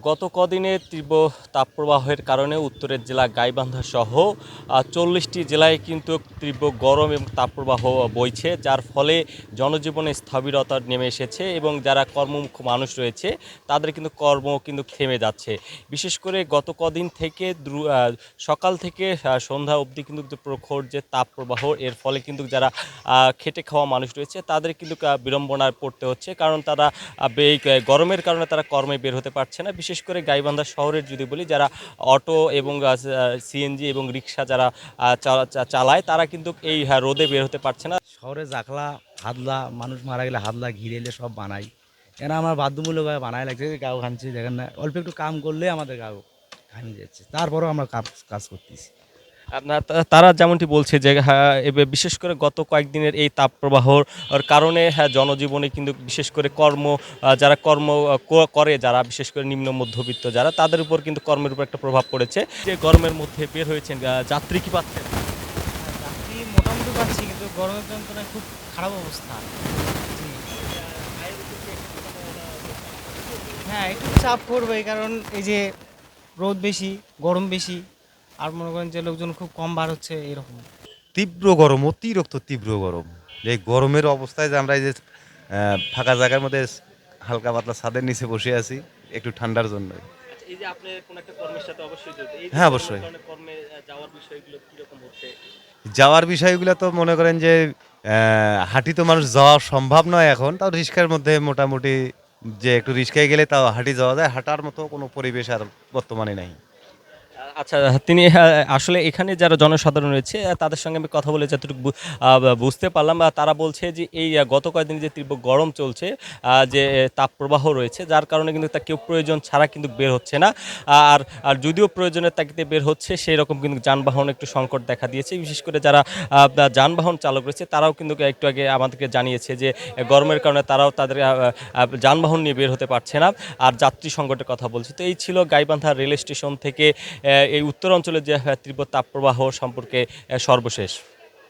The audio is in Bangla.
গত কদিনে তীব্র তাপপ্রবাহের কারণে উত্তরের জেলা গাইবান্ধা সহ 40টি জেলায় কিন্তু তীব্র গরম এবং তাপপ্রবাহ বইছে, যার ফলে জনজীবনে স্থবিরতা নেমে এসেছে এবং যারা কর্মমুখ মানুষ রয়েছে তাদের কিন্তু কর্ম কিন্তু থেমে যাচ্ছে। বিশেষ করে গত কদিন থেকে সকাল থেকে সন্ধ্যা অবধি কিন্তু যে প্রখর যে তাপপ্রবাহ, এর ফলে কিন্তু যারা খেটে খাওয়া মানুষ রয়েছে তাদের কিন্তু বিড়ম্বনায় পড়তে হচ্ছে, কারণ তারা এই গরমের কারণে তারা কর্মে বের হতে পারছে না। বিশেষ করে গাইবান্ধা শহরের যদি বলি, যারা অটো এবং সিএনজি এবং রিক্সা যারা চালায় তারা কিন্তু এই রোদে বের হতে পারছে না। শহরে জাকলা হাদলা মানুষ মারা গেলে হাদলা ঘিরে এলে সব বানাই, এরা আমার বাধ্যমূলকভাবে বানায় লাগছে। গাও ঘামছে, দেখেন না, অল্প একটু কাম করলে আমাদের গাও ঘামি যাচ্ছে, তারপরেও আমরা কাজ করতেছি। আপনার তারা যেমনটি বলছে যে বিশেষ করে গত কয়েকদিনের এই তাপপ্রবাহর কারণে জনজীবনে কিন্তু বিশেষ করে যারা কর্ম করে, যারা বিশেষ করে নিম্ন মধ্যবিত্ত যারা, তাদের উপর কিন্তু কর্মের উপর একটা প্রভাব পড়েছে। যে গরমের মধ্যে বের হয়েছেন, যাত্রী কি পাচ্ছেন? চাকরি মোটামুটি পাচ্ছি, কিন্তু গরমের যন্ত্রণায় খুব খারাপ অবস্থা। জি। হ্যাঁ, একটু চাপ পড়বে, কারণ এই যে রোদ বেশি, গরম বেশি, আর মনে করেন যে লোকজন খুব কম বার হচ্ছে এরকম। তীব্র গরম, অতিরিক্ত তীব্র গরম। এই গরমের অবস্থায় যে আমরা এই যে ফাঁকা জায়গার মধ্যে হালকা পাতলা ছাদের নিচে বসে আছি একটু ঠান্ডার জন্য। আচ্ছা, এই যে আপনি কোন একটা কর্মের সাথে অবশ্যই জড়িত, এই যে হ্যাঁ, গরমের অবশ্যই। কারণে কর্মে যাওয়ার বিষয়গুলো কিরকম হচ্ছে? যাওয়ার বিষয়গুলো তো মনে করেন যে হাঁটি তো মানুষ যাওয়া সম্ভব নয় এখন, তাও রিস্কার মধ্যে মোটামুটি যে একটু রিস্কায় গেলে তাও হাঁটি যাওয়া যায়, হাঁটার মতো কোনো পরিবেশ আর বর্তমানে নাই। আচ্ছা, তিনি আসলে এখানে যারা জনসাধারণ রয়েছে তাদের সঙ্গে আমি কথা বলে যতটুকু বুঝতে পারলাম, তারা বলছে যে এই গত কয়েকদিন যে তীব্র গরম চলছে, যে তাপপ্রবাহ রয়েছে, যার কারণে কিন্তু তা কেউ প্রয়োজন ছাড়া কিন্তু বের হচ্ছে না। আর আর যদিও প্রয়োজনের তাগিদে বের হচ্ছে, সেই রকম কিন্তু যানবাহন একটু সংকট দেখা দিয়েছে। বিশেষ করে যারা যানবাহন চালক রয়েছে তারাও কিন্তু একটু আগে আমাদেরকে জানিয়েছে যে গরমের কারণে তারাও তাদের যানবাহন নিয়ে বের হতে পারছে না। আর যাত্রী সংকটের কথা বলছি। তো এই ছিল গাইবান্ধা রেল স্টেশন থেকে এই উত্তর অঞ্চলের যে তীব্র তাপপ্রবাহ সম্পর্কে সর্বশেষ।